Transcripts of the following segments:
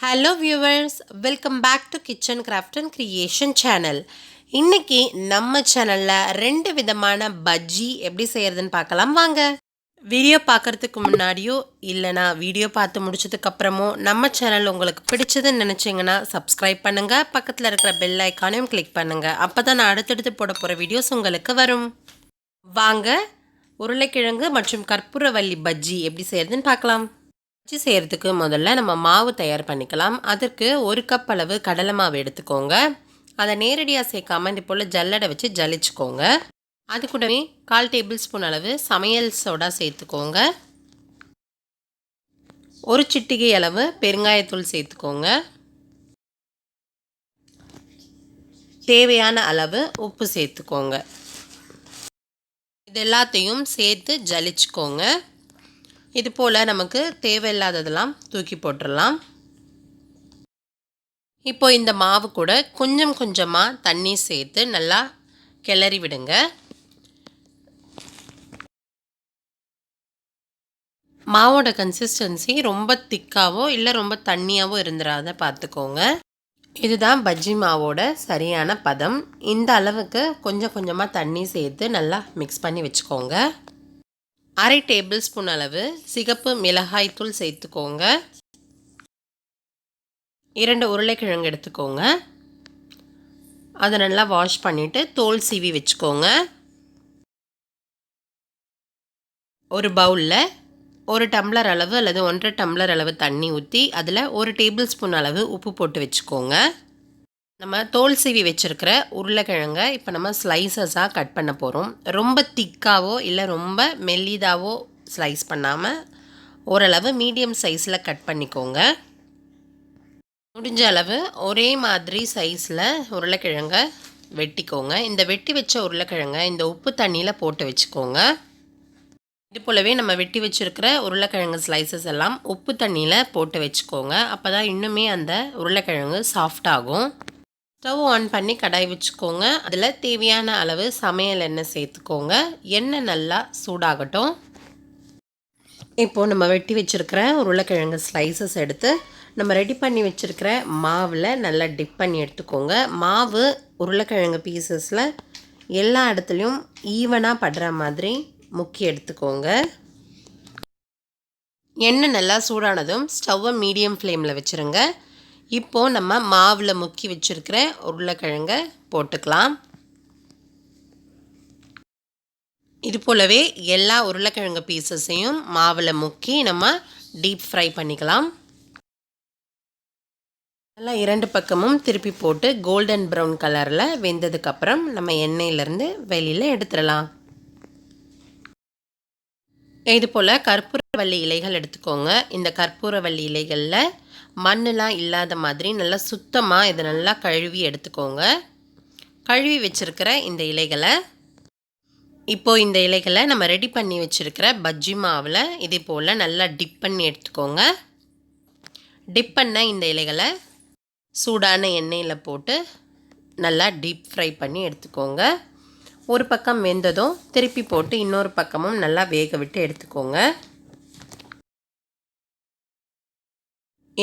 Hello viewers, welcome back to Kitchen Craft and Creation channel. இன்னைக்கு நம்ம சேனல்ல ரெண்டு விதமான பஜ்ஜி எப்படி செய்யறதுன்னு பார்க்கலாம் வாங்க. வீடியோ பார்க்கிறதுக்கு முன்னாடியோ இல்லனா வீடியோ பார்த்து முடிச்சதுக்கு அப்புறமோ நம்ம சேனல் உங்களுக்கு பிடிச்சதுன்னு நினைச்சீங்கன்னா Subscribe பண்ணுங்க, பக்கத்துல இருக்கிற பெல் ஐகானையும் கிளிக் பண்ணுங்க. அப்பதான் நான் அடுத்தடுத்து போட போற வீடியோஸ் உங்களுக்கு வரும். வாங்க உருளைக்கிழங்கு மற்றும் கற்பூரவள்ளி பஜ்ஜி எப்படி செய்யறதுன்னு பார்க்கலாம். பஜ்ஜி செய்கிறதுக்கு முதல்ல நம்ம மாவு தயார் பண்ணிக்கலாம். அதற்கு 1 கப் அளவு கடலை மாவு எடுத்துக்கோங்க. அதை நேரடியாக சேர்க்காமல் இது போல் ஜல்லடை வச்சு ஜலிச்சுக்கோங்க. அது கூடவே 1/4 டேபிள் ஸ்பூன் அளவு சமையல் சோடா சேர்த்துக்கோங்க. 1 சிட்டிகை அளவு பெருங்காயத்தூள் சேர்த்துக்கோங்க. தேவையான அளவு உப்பு சேர்த்துக்கோங்க. இது எல்லாத்தையும் சேர்த்து ஜலிச்சுக்கோங்க. இது போல் நமக்கு தேவையில்லாததெல்லாம் தூக்கி போட்டுடலாம். இப்போ இந்த மாவு கூட கொஞ்சம் கொஞ்சமாக தண்ணி சேர்த்து நல்லா கிளறி விடுங்க. மாவோட கன்சிஸ்டன்சி ரொம்ப திக்காவோ இல்லை ரொம்ப தண்ணியாவோ இருந்துடாத பார்த்துக்கோங்க. இதுதான் பஜ்ஜி மாவோட சரியான பதம். இந்த அளவுக்கு கொஞ்சம் கொஞ்சமாக தண்ணி சேர்த்து நல்லா மிக்ஸ் பண்ணி வச்சுக்கோங்க. 1/2 டேபிள் ஸ்பூன் அளவு சிகப்பு மிளகாய் தூள் சேர்த்துக்கோங்க. 2 உருளைக்கிழங்கு எடுத்துக்கோங்க. அதை நல்லா வாஷ் பண்ணிவிட்டு தோல் சீவி வச்சுக்கோங்க. ஒரு பவுலில் 1 டம்ளர் அளவு அல்லது 1.5 டம்ளர் அளவு தண்ணி ஊற்றி அதில் 1 டேபிள் ஸ்பூன் அளவு உப்பு போட்டு வச்சுக்கோங்க. நம்ம தோல் சீவி வச்சுருக்கிற உருளைக்கிழங்கை இப்போ நம்ம ஸ்லைசஸாக கட் பண்ண போகிறோம். ரொம்ப திக்காவோ இல்லை ரொம்ப மெல்லிதாவோ ஸ்லைஸ் பண்ணாமல் ஓரளவு மீடியம் சைஸில் கட் பண்ணிக்கோங்க. முடிஞ்ச அளவு ஒரே மாதிரி சைஸில் உருளைக்கிழங்கை வெட்டிக்கோங்க. இந்த வெட்டி வச்ச உருளைக்கிழங்கை இந்த உப்பு தண்ணியில் போட்டு வச்சுக்கோங்க. இது போலவே நம்ம வெட்டி வச்சுருக்கிற உருளைக்கிழங்கு ஸ்லைசஸ் எல்லாம் உப்பு தண்ணியில் போட்டு வச்சுக்கோங்க. அப்போ தான் இன்னுமே அந்த உருளைக்கிழங்கு சாஃப்டாகும். ஸ்டவ் ஆன் பண்ணி கடாய் வச்சுக்கோங்க. அதில் தேவையான அளவு சமையல் எண்ணெய் சேர்த்துக்கோங்க. எண்ணெய் நல்லா சூடாகட்டும். இப்போது நம்ம வெட்டி வச்சுருக்கிற உருளைக்கிழங்கு ஸ்லைசஸ் எடுத்து நம்ம ரெடி பண்ணி வச்சுருக்கிற மாவில் நல்லா டிப் பண்ணி எடுத்துக்கோங்க. மாவு உருளைக்கிழங்கு பீசஸில் எல்லா இடத்துலையும் ஈவனாக படுற மாதிரி முக்கி எடுத்துக்கோங்க. எண்ணெய் நல்லா சூடானதும் ஸ்டவ்வை மீடியம் ஃப்ளேமில் வச்சுருங்க. இப்போது நம்ம மாவில் முக்கி வச்சுருக்கிற உருளைக்கிழங்கை போட்டுக்கலாம். இது போலவே எல்லா உருளைக்கிழங்கு பீசஸையும் மாவில் முக்கி நம்ம டீப் ஃப்ரை பண்ணிக்கலாம். நல்லா 2 பக்கமும் திருப்பி போட்டு கோல்டன் ப்ரௌன் கலரில் வெந்ததுக்கப்புறம் நம்ம எண்ணெயிலேருந்து வெளியில் எடுத்துடலாம். இது போல் கற்பூரவள்ளி இலைகள் எடுத்துக்கோங்க. இந்த கற்பூரவள்ளி இலைகளில் மண்ணெலாம் இல்லாத மாதிரி நல்லா சுத்தமாக இதை நல்லா கழுவி எடுத்துக்கோங்க. கழுவி வச்சுருக்கிற இந்த இலைகளை இப்போது இந்த இலைகளை நம்ம ரெடி பண்ணி வச்சுருக்கிற பஜ்ஜி மாவில் இதே போல் நல்லா டிப் பண்ணி எடுத்துக்கோங்க. டிப் பண்ண இந்த இலைகளை சூடான எண்ணெயில் போட்டு நல்லா டீப் ஃப்ரை பண்ணி எடுத்துக்கோங்க. ஒரு பக்கம் வெந்ததும் திருப்பி போட்டு இன்னொரு பக்கமும் நல்லா வேக விட்டு எடுத்துக்கோங்க.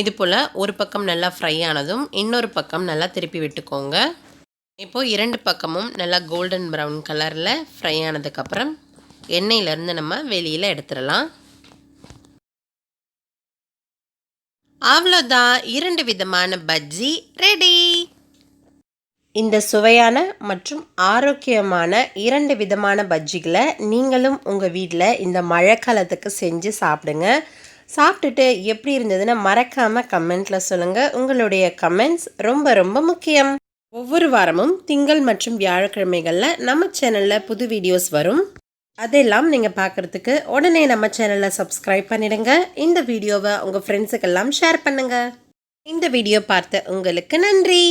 இது போல் ஒரு பக்கம் நல்லா ஃப்ரை ஆனதும் இன்னொரு பக்கம் நல்லா திருப்பி விட்டுக்கோங்க. இப்போது 2 பக்கமும் நல்லா கோல்டன் ப்ரௌன் கலரில் ஃப்ரை ஆனதுக்கப்புறம் எண்ணெயிலேருந்து நம்ம வெளியில் எடுத்துடலாம். அவ்வளோதான், 2 விதமான பஜ்ஜி ரெடி. இந்த சுவையான மற்றும் ஆரோக்கியமான 2 விதமான பஜ்ஜிகளை நீங்களும் உங்கள் வீட்டில் இந்த மழைக்காலத்துக்கு செஞ்சு சாப்பிடுங்க. சாப்பிட்டுட்டு எப்படி இருந்ததுன்னு மறக்காமல் கமெண்ட்டில் சொல்லுங்கள். உங்களுடைய கமெண்ட்ஸ் ரொம்ப ரொம்ப முக்கியம். ஒவ்வொரு வாரமும் திங்கள் மற்றும் வியாழக்கிழமைகளில் நம்ம சேனலில் புது வீடியோஸ் வரும். அதெல்லாம் நீங்கள் பார்க்குறதுக்கு உடனே நம்ம சேனலில் சப்ஸ்கிரைப் பண்ணிடுங்க. இந்த வீடியோவை உங்கள் ஃப்ரெண்ட்ஸுக்கெல்லாம் ஷேர் பண்ணுங்கள். இந்த வீடியோ பார்த்த உங்களுக்கு நன்றி.